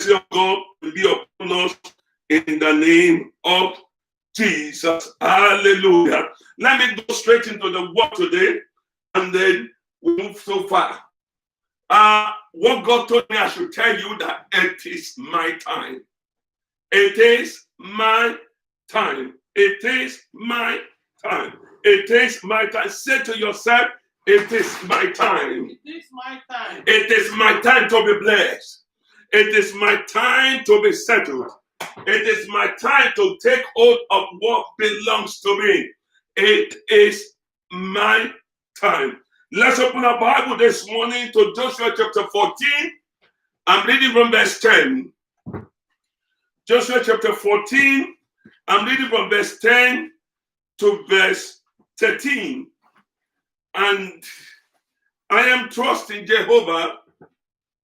mercy of God will be upon us in the name of Jesus. Hallelujah. Let me go straight into the word today, and then we move so far. What God told me I should tell you that it is my time. It is my time. It is my time. It is my time. Say to yourself, it is my time. It is my time. It is my time to be blessed. It is my time to be settled. It is my time to take hold of what belongs to me. It is my time. Let's open our Bible this morning to Joshua chapter 14. I'm reading from verse 10. Joshua chapter 14. I'm reading from verse 10 to verse 13. And I am trusting Jehovah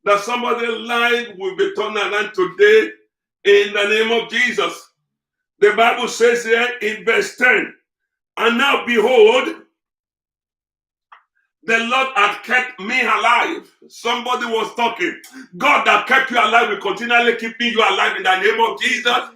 that somebody's life will be turned around today in the name of Jesus. The Bible says here in verse 10, and now behold, the Lord had kept me alive. Somebody was talking. God that kept you alive will continually keep you alive in the name of Jesus.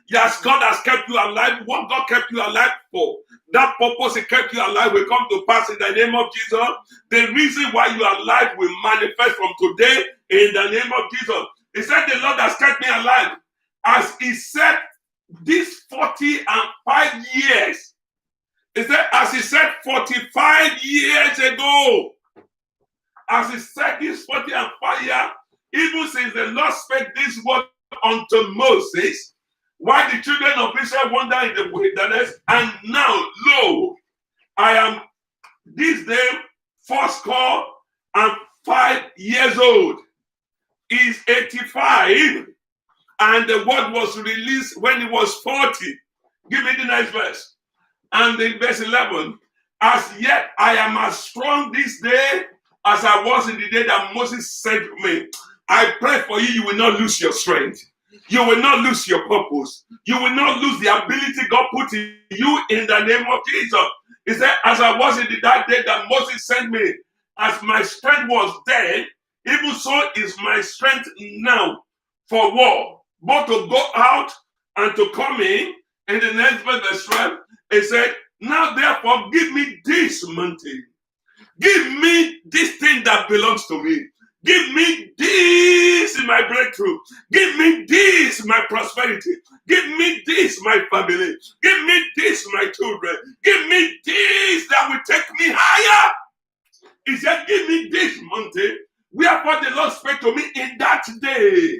Yes, God has kept you alive. What God kept you alive for, that purpose He kept you alive will come to pass in the name of Jesus. The reason why you are alive will manifest from today in the name of Jesus. He said, the Lord has kept me alive. As He said, these 45 years. He said, as He said 45 years ago. As He said this 45 years, even since the Lord spake this word unto Moses, while the children of Israel wander in the wilderness, and now, lo, I am this day 85 years old. He's 85, and the word was released when he was 40. Give me the next verse. And in verse 11, as yet I am as strong this day as I was in the day that Moses said to me. I pray for you, you will not lose your strength. You will not lose your purpose. You will not lose the ability God put in you in the name of Jesus. He said, as I was in that day that Moses sent me, as my strength was then, even so is my strength now for war, both to go out and to come in. In the next verse 12, he said, now therefore give me this mountain. Give me this thing that belongs to me. Give me this in my breakthrough. Give me this my prosperity. Give me this my family. Give me this my children. Give me this that will take me higher. He said, give me this mountain. Wherefore the Lord spake to me in that day.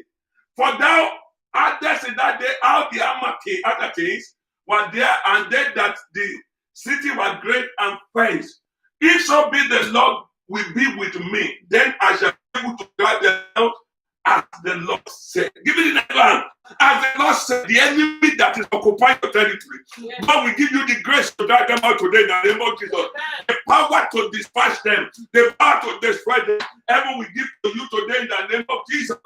For thou hadst in that day how the other kings were there, and they that the city was great and fenced. If so be the Lord will be with me, then I shall be able to drive them out as the Lord said. Give me the next one. As the Lord said, the enemy that is occupying your territory, yes. God will give you the grace to drive them out today in the name of Jesus. Yes. The power to dispatch them, the power to destroy them, heaven will give to you today in the name of Jesus.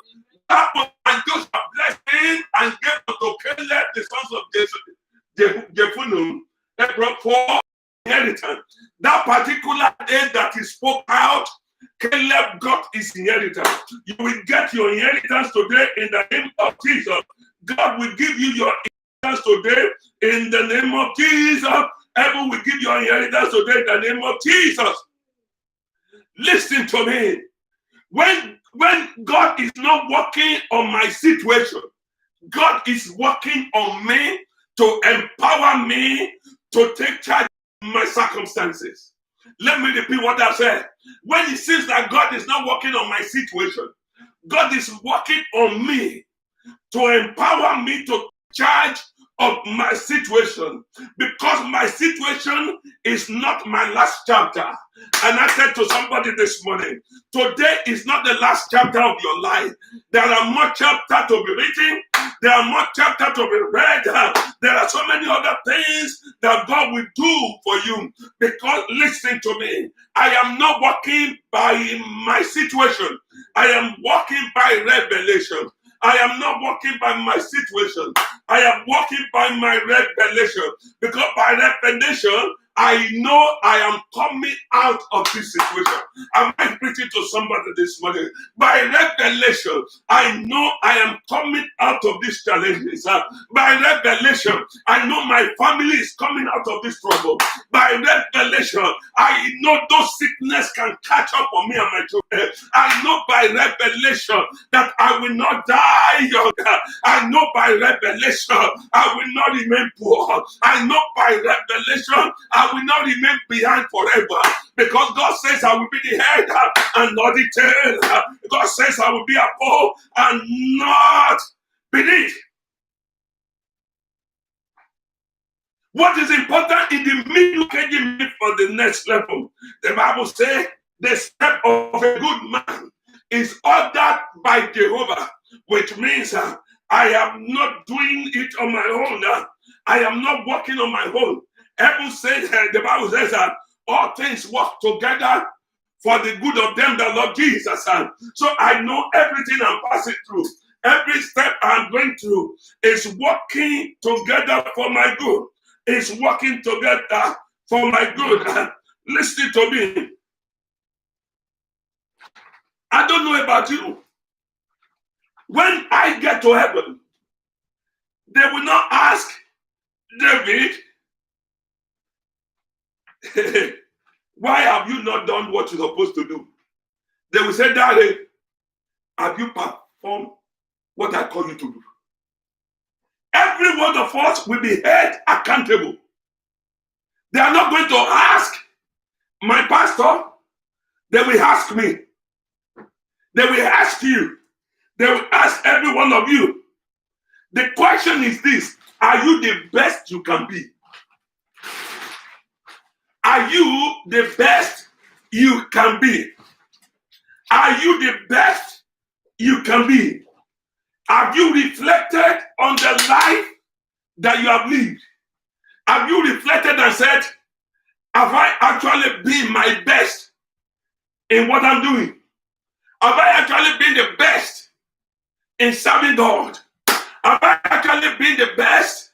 And Joshua blessed him and gave unto Caleb the sons of Jephunneh, they brought forth inheritance. That particular day that he spoke out, Caleb got his inheritance. You will get your inheritance today in the name of Jesus. God will give you your inheritance today in the name of Jesus. Heaven will give your inheritance today in the name of Jesus. Listen to me. When God is not working on my situation, God is working on me to empower me to take charge of my circumstances. Let me repeat what I said. When it seems that God is not working on my situation, God is working on me to empower me to take charge of my situation, because my situation is not my last chapter. And I said to somebody this morning, today is not the last chapter of your life. There are more chapters to be written. There are more chapters to be read. There are so many other things that God will do for you. Because listen to me, I am not walking by my situation. I am walking by revelation. I am not walking by my situation. I am walking by my revelation. Because by revelation, I know I am coming out of this situation. Am I preaching to somebody this morning? By revelation, I know I am coming out of these challenges. By revelation, I know my family is coming out of this trouble. By revelation, I know those sickness can catch up on me and my children. I know by revelation that I will not die young. I know by revelation I will not remain poor. I know by revelation I will not remain behind forever. Because God says I will be the head and not the tail. God says I will be above and not beneath. What is important in the middle for the next level? The Bible says the step of a good man is ordered by Jehovah, which means I am not doing it on my own. I am not working on my own. Heaven says, the Bible says that all things work together for the good of them that love Jesus. So I know everything I'm passing through, every step I'm going through is working together for my good. It's working together for my good. Listen to me. I don't know about you. When I get to heaven, they will not ask David, why have you not done what you're supposed to do? They will say, Daddy, have you performed what I call you to do? Every one of us will be held accountable. They are not going to ask my pastor. They will ask me. They will ask you. They will ask every one of you. The question is this: are you the best you can be? Are you the best you can be? Are you the best you can be? Have you reflected on the life that you have lived? Have you reflected and said, have I actually been my best in what I'm doing? Have I actually been the best in serving God? Have I actually been the best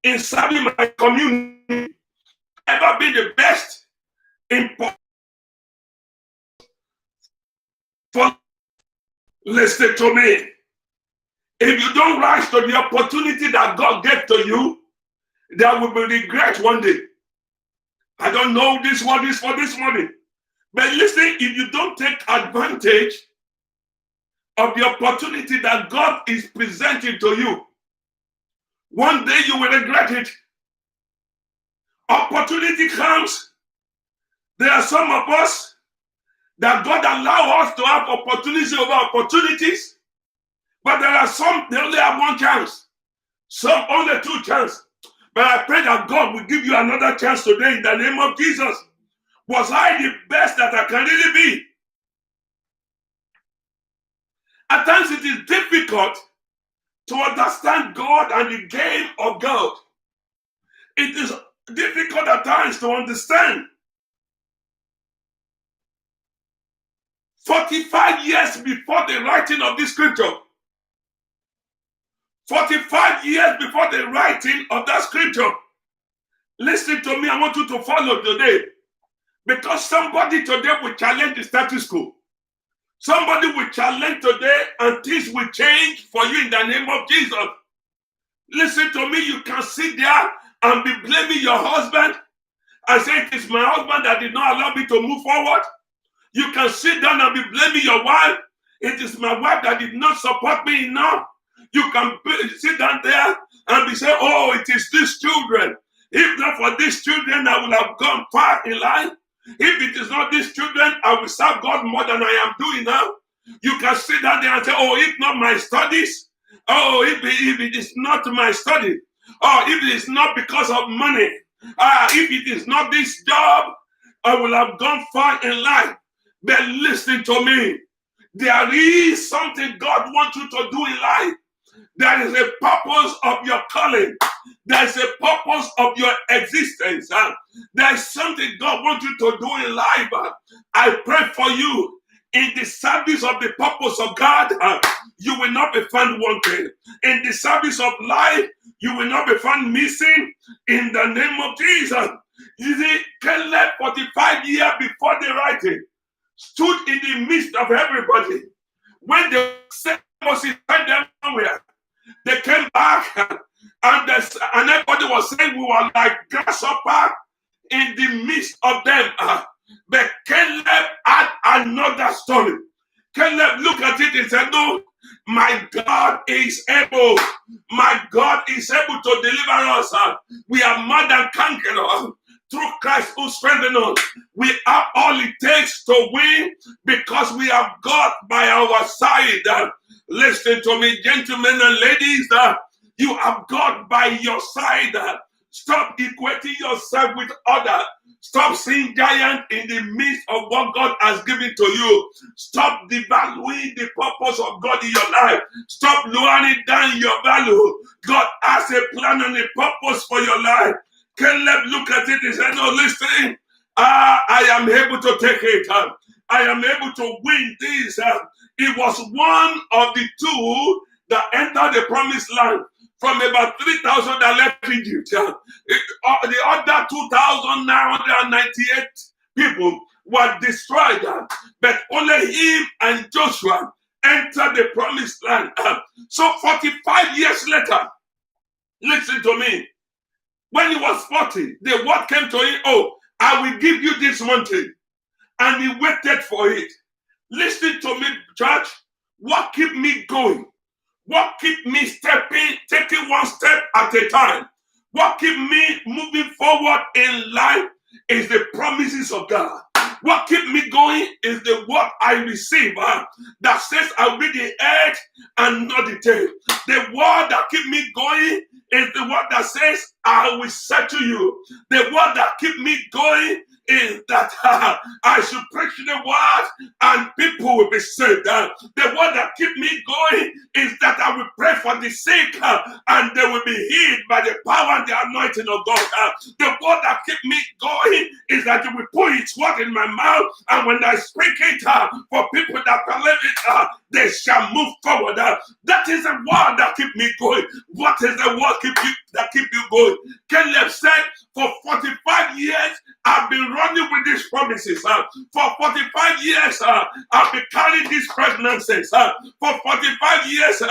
in serving my community? Ever been the best in for listen to me? If you don't rise to the opportunity that God gave to you, there will be regret one day. I don't know this word is for this morning. But listen, if you don't take advantage of the opportunity that God is presenting to you, one day you will regret it. Opportunity comes. There are some of us that God allows us to have opportunities over opportunities. But there are some, they only have one chance. Some only two chances. But I pray that God will give you another chance today in the name of Jesus. Was I the best that I can really be? At times it is difficult to understand God and the game of God. It is difficult at times to understand. 45 years before the writing of this scripture, 45 years before the writing of that scripture, listen to me, I want you to follow today. Because somebody today will challenge the status quo. Somebody will challenge today and things will change for you in the name of Jesus. Listen to me, you can sit there and be blaming your husband and say, it is my husband that did not allow me to move forward. You can sit down and be blaming your wife. It is my wife that did not support me enough. You can sit down there and be saying, oh, it is these children. If not for these children, I would have gone far in life. If it is not these children, I will serve God more than I am doing now. You can sit down there and say, oh, if not my studies, oh, if it is not my study, oh, if it is not because of money, if it is not this job, I will have gone far in life. But listen to me. There is something God wants you to do in life. There is a purpose of your calling. There is a purpose of your existence. There is something God wants you to do in life. I pray for you. In the service of the purpose of God, you will not be found wanting. In the service of life, you will not be found missing. In the name of Jesus, You see, Caleb, 45 years before the writing, stood in the midst of everybody. When they said Moses sent them somewhere, they came back and everybody was saying we were like grasshopper in the midst of them. But Caleb had another story. Caleb looked at it and said, no, my God is able. My God is able to deliver us. We are more than conquerors through Christ who strengthens us. We have all it takes to win because we have God by our side. Listen to me, gentlemen and ladies. You have God by your side. Stop equating yourself with others. Stop seeing giant in the midst of what God has given to you. Stop devaluing the purpose of God in your life. Stop lowering down your value. God has a plan and a purpose for your life. Caleb looked at it and said, no, listen, I am able to take it. I am able to win this. It was one of the two that entered the promised land. From about 3,000 that left Egypt, the other 2,998 people were destroyed, but only him and Joshua entered the promised land. So 45 years later, listen to me, when he was 40, the word came to him, oh, I will give you this mountain. And he waited for it. Listen to me, church, what keep me going? What keep me taking one step at a time? What keep me moving forward in life is the promises of God. What keep me going is the word I receive that says I'll be the head and not the tail. The word that keep me going is the word that says I will settle you. The word that keep me going is that I should preach the word and people will be saved. The word that keep me going is that I will pray for the sick and they will be healed by the power and the anointing of God. The word that keep me going is that you will put its word in my mouth, and when I speak it for people that believe it, they shall move forward. That is the word that keep me going. What is the word that keep you going? Caleb said, for 45 years, I've been running with these promises. For 45 years, I've been carrying these pregnancies. For 45 years,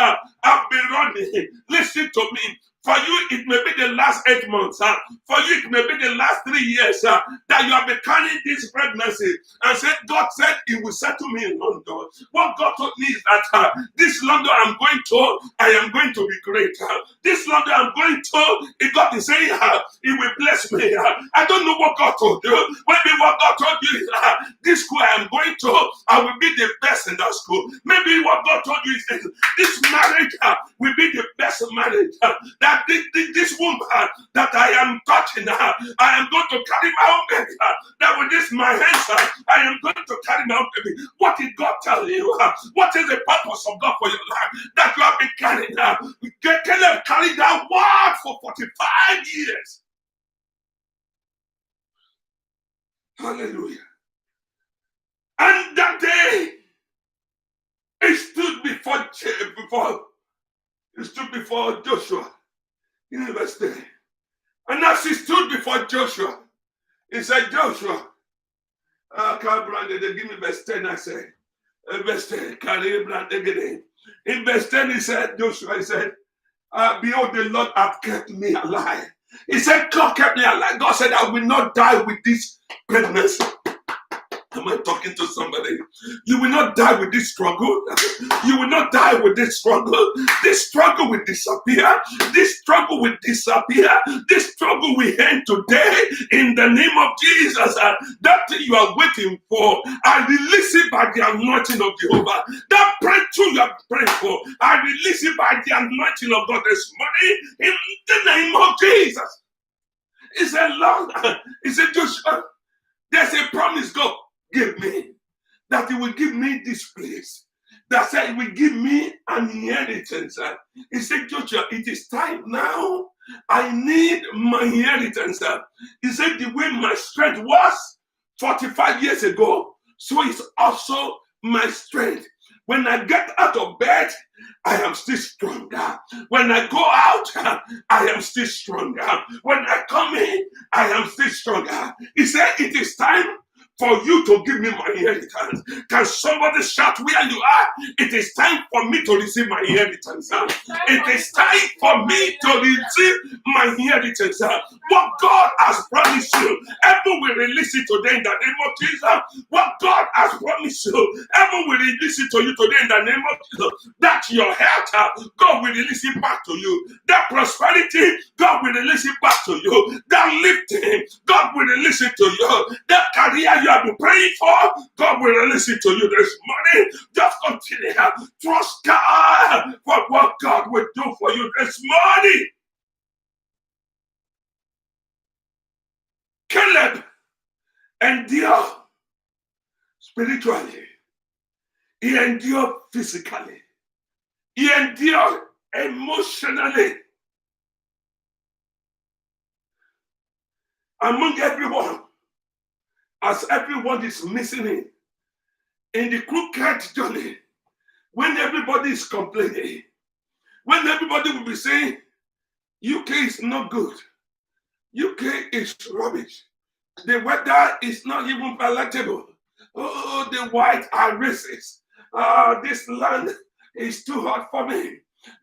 I've been running. Listen to me. For you, it may be the last 8 months. For you, it may be the last 3 years that you have been carrying this pregnancy. And said, God said He will settle me in London. What God told me is that this London I'm going to, I am going to be great. This London I'm going to, if God is saying He will bless me. I don't know what God told you. Maybe what God told you is this school I am going to, I will be the best in that school. Maybe what God told you is this marriage will be the best marriage. That this woman that I am touching, I am going to carry my own baby. That with this my hands, I am going to carry my own baby. What did God tell you? What is the purpose of God for your life that you have been carrying? Caleb carried that word for 45 years. Hallelujah. And that day, he stood before Joshua. University. And as he stood before Joshua, he said, Joshua, they give me verse 10, I said, verse 10, in verse 10, he said, Joshua, he said, behold, the Lord hath kept me alive. He said, God kept me alive. God said, I will not die with this pregnancy. Am I talking to somebody? You will not die with this struggle. You will not die with this struggle. This struggle will disappear. This struggle will disappear. This struggle will end today in the name of Jesus. That thing you are waiting for, I release it by the anointing of Jehovah. That breakthrough you are praying for, I release it by the anointing of God this morning in the name of Jesus. He said, Lord, he said, Joshua, there's a promise God give me, that He will give me this place. That said, He will give me an inheritance. He said, Joshua, it is time now. I need my inheritance. He said, the way my strength was 45 years ago, so it's also my strength. When I get out of bed, I am still stronger. When I go out, I am still stronger. When I come in, I am still stronger. He said, it is time for you to give me my inheritance. Can somebody shout where you are? It is time for me to receive my inheritance. It is time for me to receive my inheritance. What God has promised you, heaven will release it today in the name of Jesus. What God has promised you, heaven will release it to you today in the name of Jesus. That your health, God will release it back to you. That prosperity, God will release it back to you. That lifting, God will release it to you. That career you have been praying for, God will release it to you this morning. Just continue. Trust God for what God will do for you this morning. Caleb endured spiritually. He endured physically. He endured emotionally. Among everyone, as everyone is missing it, in the crooked journey, when everybody is complaining, when everybody will be saying, UK is not good, UK is rubbish, the weather is not even palatable, oh, the whites are racist, this land is too hot for me,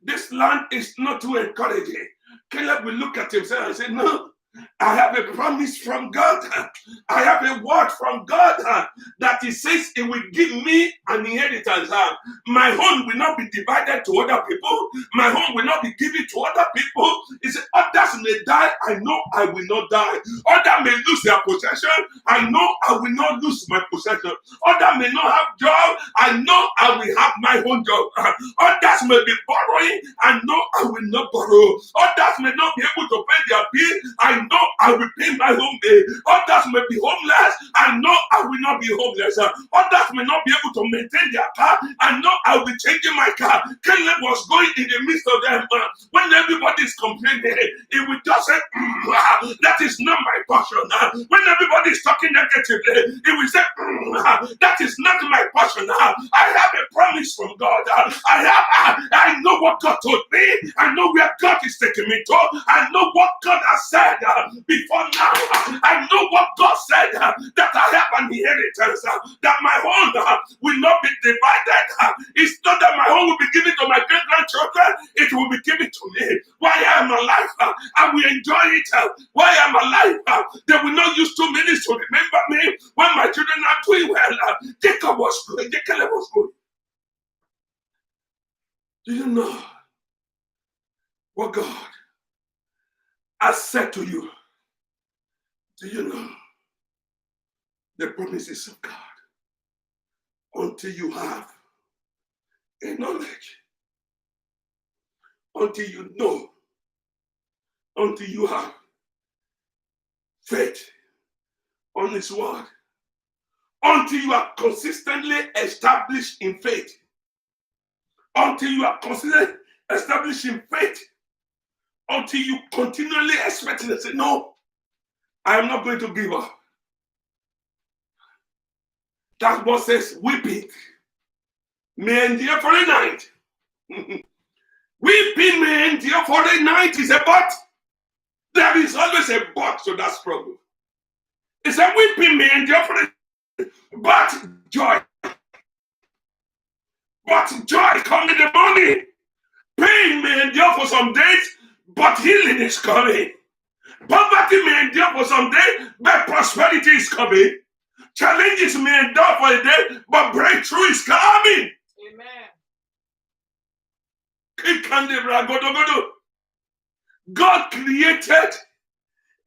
this land is not too encouraging. Caleb will look at himself and say, no, I have a promise from God. I have a word from God that He says He will give me an inheritance. My home will not be divided to other people. My home will not be given to other people. He said, others may die. I know I will not die. Others may lose their possession. I know I will not lose my possession. Others may not have job. I know I will have my own job. Others may be borrowing. I know I will not borrow. Others may not be able to pay their bill. I know I will pay my home bill. Others may be homeless. I know I will not be homeless. Others may not be able to maintain their car. I know I will be changing my car. Caleb was going in the midst of them. When everybody is complaining, he will just say, that is not my portion. When everybody is talking negatively, he will say, that is not my portion. I have a promise from God. I know what God told me. I know where God is taking me to. I know what God has said before now. I know what God said that I have an inheritance, that my home will not be divided. It's not that my home will be given to my great grandchildren, it will be given to me. Why I am alive, I will enjoy it. Why I'm alive, they will not use 2 minutes to remember me when my children are doing well. Jacob was good, Caleb was good. Do you know what God has said to you? Do you know the promises of God? Until you have a knowledge, until you know, until you have faith on His word, until you are consistently established in faith, until you are consistently established in faith, until you continually expect and say, no, I am not going to give up. That's what says, weeping may endure for a night. Weeping may endure for a night is a but. There is always a but to that struggle. It's a weeping may endure for a night, but joy. But joy comes in the morning. Pain may endure for some days, but healing is coming. Poverty may endure for some days, but prosperity is coming. Challenges may endure for a day, but breakthrough is coming. Amen. God created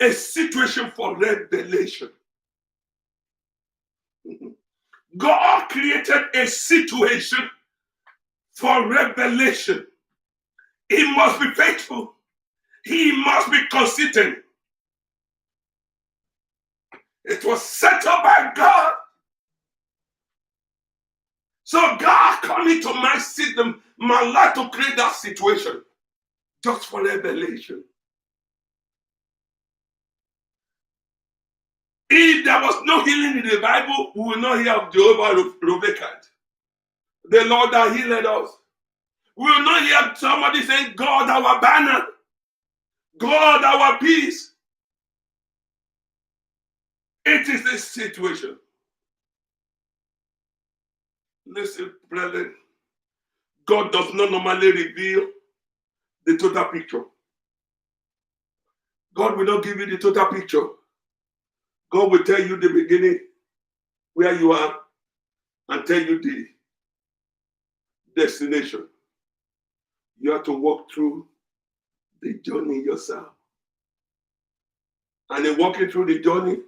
a situation for revelation. God created a situation for revelation. He must be faithful. He must be consistent. It was set up by God. So God coming to my life to create that situation just for revelation. If there was no healing in the Bible, we will not hear of Jehovah Rovekad. The Lord that healed us. We will not hear somebody saying, God, our banner. God, our peace. It is this situation. Listen, brethren. God does not normally reveal the total picture. God will not give you the total picture. God will tell you the beginning, where you are, and tell you the destination. You have to walk through the journey yourself. And in walking through the journey,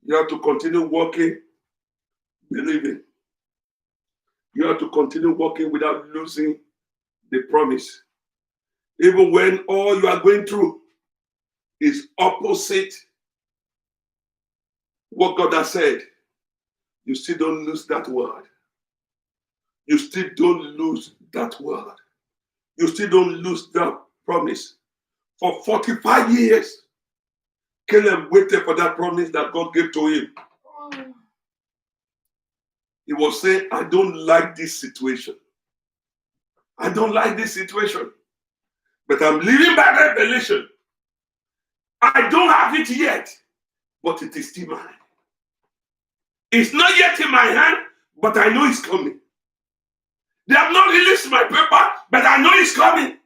you have to continue walking, believing. You have to continue walking without losing the promise. Even when all you are going through is opposite what God has said, you still don't lose that word. You still don't lose that word. You still don't lose that promise. For 45 years, Caleb waited for that promise that God gave to him. He was saying, I don't like this situation. I don't like this situation. But I'm living by revelation. I don't have it yet, but it is still mine. It's not yet in my hand, but I know it's coming. They have not released my paper, but I know it's coming.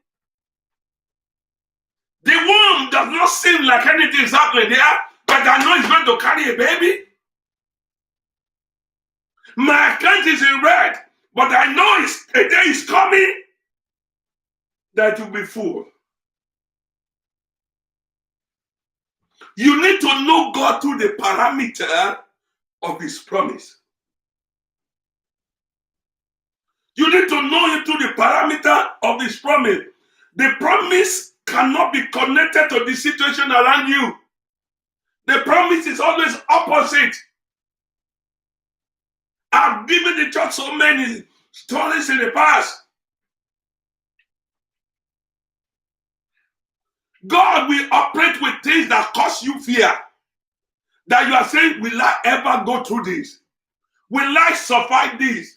The womb does not seem like anything is happening there, but I know it's going to carry a baby. My account is in red, but I know a day is coming that will be full. You need to know God through the parameter of his promise. You need to know him through the parameter of his promise. The promise cannot be connected to the situation around you. The promise is always opposite. I've given the church so many stories in the past. God will operate with things that cause you fear. That you are saying, will I ever go through this? Will I survive this?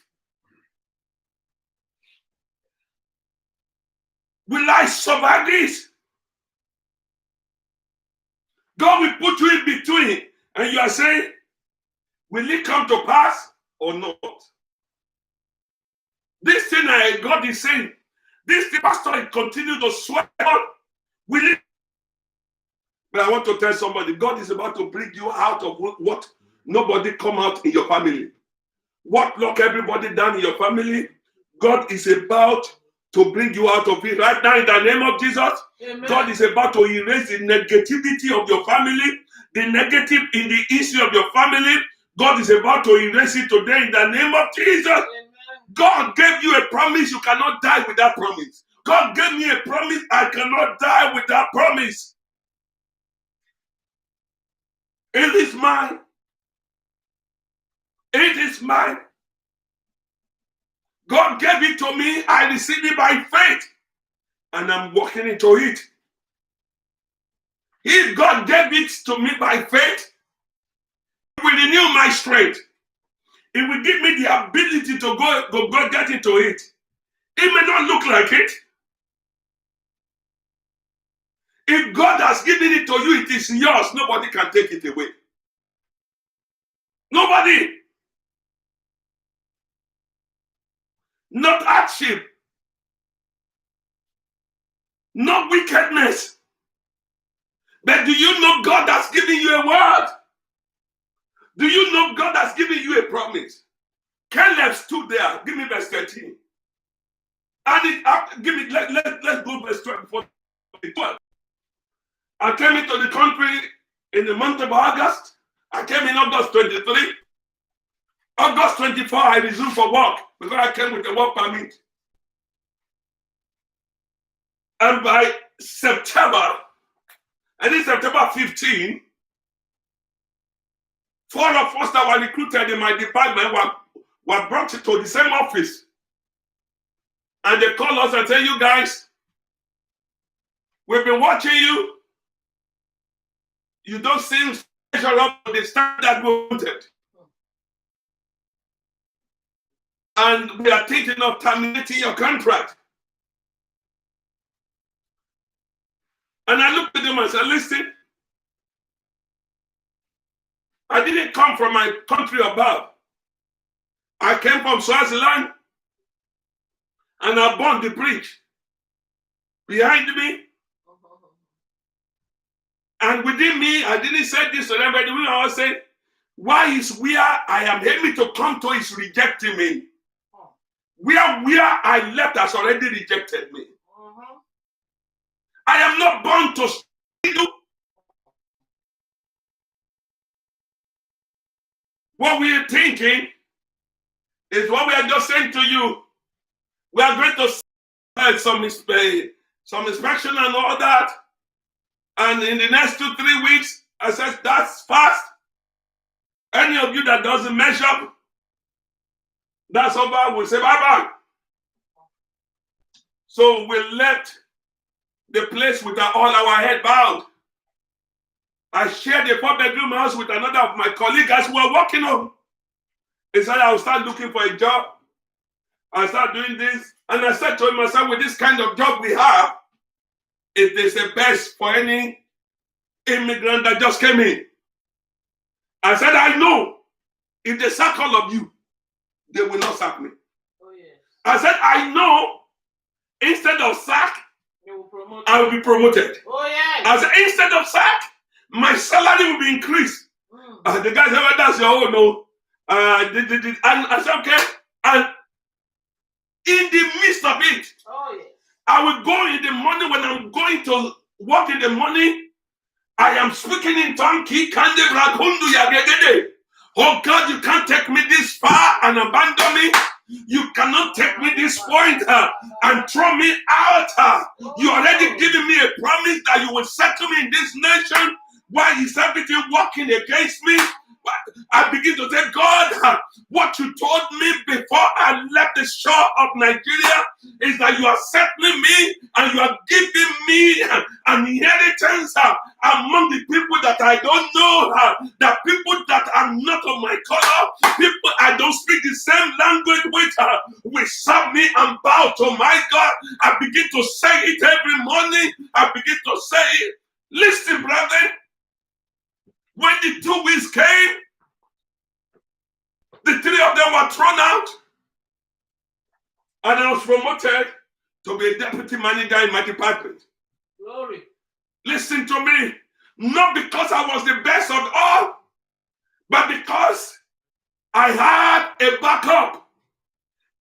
Will I survive this? God will put you in between, and you are saying, will it come to pass or not? This thing God is saying, this thing pastor continue to swear on, will it? But I want to tell somebody, God is about to bring you out of what nobody come out in your family. What lock everybody down in your family, God is about to bring you out of it right now in the name of Jesus. Amen. God is about to erase the negativity of your family, the negative in the issue of your family. God is about to erase it today in the name of Jesus. Amen. God gave you a promise. You cannot die with that promise. God gave me a promise. I cannot die with that promise. It is mine. It is mine. God gave it to me. I received it by faith. And I'm walking into it. If God gave it to me by faith, it will renew my strength. It will give me the ability to go get into it. It may not look like it. If God has given it to you, it is yours. Nobody can take it away. Nobody. Not hardship. Not wickedness. But do you know God has given you a word? Do you know God has given you a promise? Caleb stood there. Give me verse 13. And let's go verse 12. I came into the country in the month of August. I came in August 23. August 24, I resumed for work because I came with a work permit. And by September, and in September 15, 4 of us that were recruited in my department were brought to the same office. And they call us and tell you guys, we've been watching you. You don't seem special up to the standard we wanted. and we are thinking of terminating your contract. And I looked at them and said, listen, I didn't come from my country above. I came from Swaziland, and I burned the bridge behind me. And within me, I didn't say this to them, but I was saying, why is where I am aiming to come to is rejecting me? Where I left has already rejected me. I am not born to steal. What we are thinking is what we are just saying to you. We are going to some inspection and all that. And in the next 2-3 weeks, I said, that's fast. Any of you that doesn't measure up, that's over, we'll say bye-bye. So we left the place with all our head bowed. I shared a 4-bedroom house with another of my colleagues as we were walking home. He said, I will start looking for a job. I start doing this. And I said to him, myself, with this kind of job we have, it is the best for any immigrant that just came in. I said, I know if they sack all of you, they will not sack me. Oh, yes. I said, I know instead of sack, I will be promoted. Oh, yes. I said, instead of sack, my salary will be increased. The guy said, well, that's your own, no. And I said, okay. And in the midst of it, oh, yes, I will go in the morning when I'm going to work in the morning. I am speaking in tongue. Oh God, you can't take me this far and abandon me. You cannot take me this point and throw me out. You already given me a promise that you will settle me in this nation. Why is everything working against me? I begin to say, God, what you told me before I left the shore of Nigeria is that you are settling me and you are giving me an inheritance among the people that I don't know, the people that are not of my color, people I don't speak the same language with, will serve me and bow to my God. I begin to say it every morning. I begin to say it. Listen, brother. When the 2 weeks came, the 3 of them were thrown out, and I was promoted to be a deputy manager in my department. Glory. Listen to me, not because I was the best of all, but because I had a backup.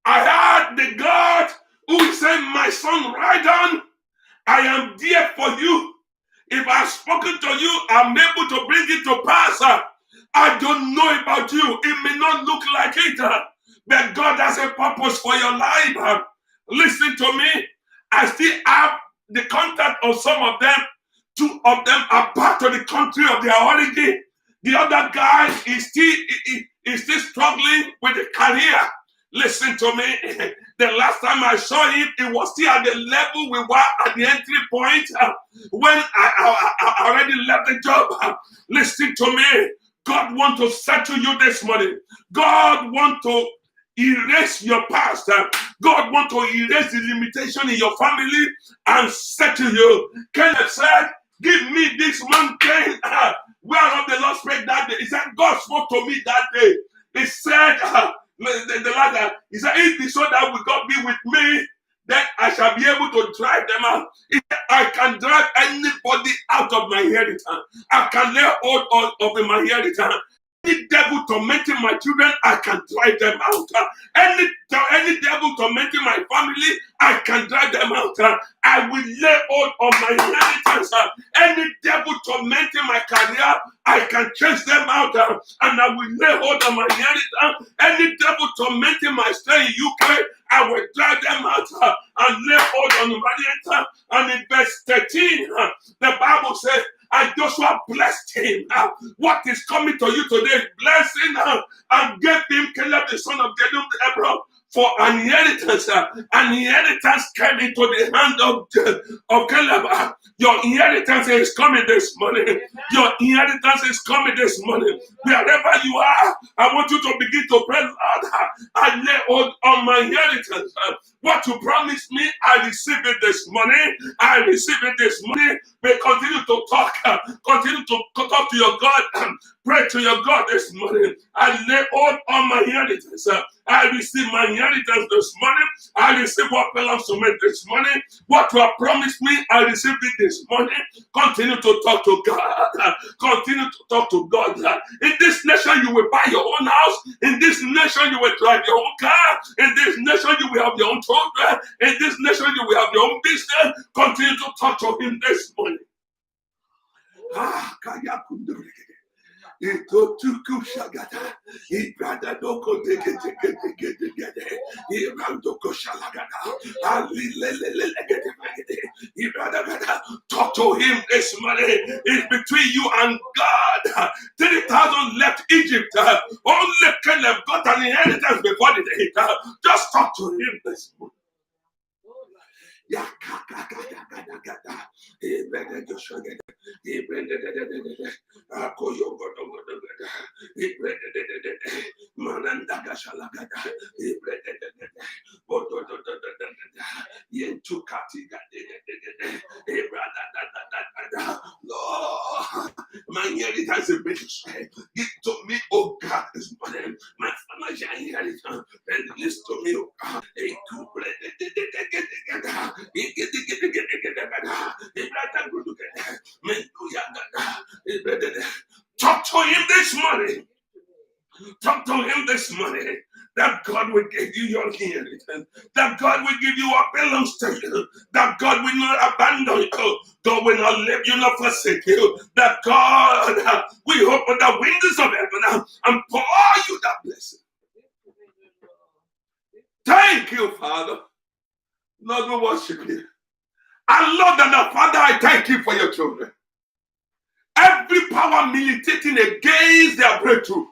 I had the God who said, my son, ride on. I am there for you. If I've spoken to you, I'm able to bring it to pass. I don't know about you. It may not look like it, but God has a purpose for your life. Listen to me. I still have the contact of some of them. 2 of them are back to the country of their origin. The other guy is still struggling with the career. Listen to me. The last time I saw him, it was still at the level we were at the entry point when I already left the job. Listen to me. God wants to settle you this morning. God wants to erase your past. God wants to erase the limitation in your family and settle you. Kenneth said, give me this mountain. Whereof the Lord spoke that day. He said, God spoke to me that day. He said, the latter, he said, if it be so that will God be with me, then I shall be able to drive them out. I can drive anybody out of my inheritance. I can lay hold of my inheritance. Any devil tormenting my children, I can drive them out. Any devil tormenting my family, I can drive them out. I will lay hold of my inheritance. Any devil tormenting my career, I can chase them out, and I will lay hold of my inheritance. Any devil tormenting my stay in UK, I will drive them out and lay hold on my inheritance. And in verse 13, the Bible says, and Joshua blessed him. What is coming to you today is blessing, and gave him Caleb the son of Jephunneh for an inheritance. An inheritance came into the hand of Caleb. Your inheritance is coming this morning. Your inheritance is coming this morning. Wherever you are, I want you to begin to pray, Lord, I lay hold on my inheritance. What you promised me, I receive it this morning. I receive it this morning. We continue to talk. Continue to talk to your God. Pray to your God this morning. I lay hold on my inheritance. I receive my inheritance this morning. I receive what belongs to me this morning. What you have promised me, I receive it this morning. Continue to talk to God. Continue to talk to God. In this nation, you will buy your own house. In this nation, you will drive your own car. In this nation, you will have your own children. In this nation, you will have your own business. Continue to talk to Him this morning. Ito tuku shagada, ibrada doko deke deke deke deke, ibrando koshalagada, ali lele gede gede, ibrada gada. Talk to Him this morning. It's between you and God. 30,000 left Egypt. Only Caleb got an inheritance before the day. Just talk to Him this morning. Yeah, Lord, my inheritance is ministry. Give to me, oh God, this morning. My financial inheritance, release to me, oh God. Talk to Him this morning. Talk to Him this morning. That God will give you your inheritance. That God will give you what belongs to you. That God will not abandon you. God will not leave you, not forsake you. That God will open the windows of heaven and pour you that blessing. Thank you, Father. Lord, we worship you. And Lord and the Father, I thank you for your children. Every power militating against their breakthrough,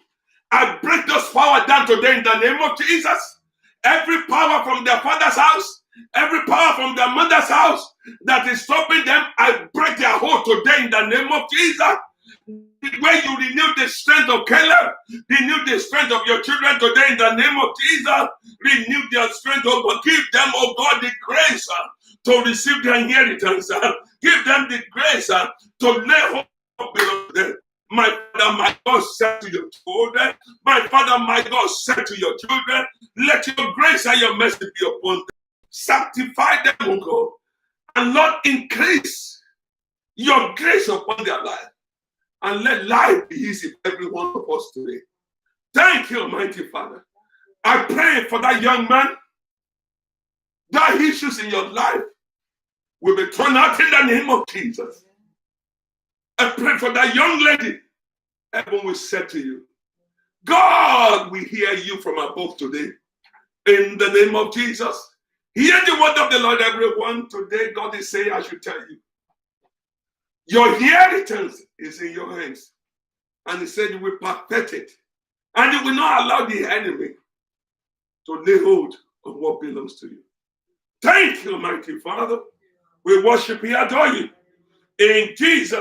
I break those power down today in the name of Jesus. Every power from their father's house, every power from their mother's house that is stopping them, I break their hold today in the name of Jesus. Where you renew the strength of Caleb, renew the strength of your children today in the name of Jesus. Renew their strength, oh God. Give them, oh God, the grace to receive their inheritance. Give them the grace to lay hold of them. My Father, my God, said to your children. My Father, my God, said to your children, let your grace and your mercy be upon them. Sanctify them, oh God. And Lord, increase your grace upon their life. And let life be easy for every one of us today. Thank you, Almighty Father. I pray for that young man. That issues in your life will be thrown out in the name of Jesus. I pray for that young lady. Heaven will say to you, God will hear you from above today. In the name of Jesus. Hear the word of the Lord, everyone. Today, God is saying, I should tell you. Your inheritance is in your hands. And He said you will perfect it. And you will not allow the enemy to lay hold of what belongs to you. Thank you, mighty Father. We worship you, adore you. In Jesus'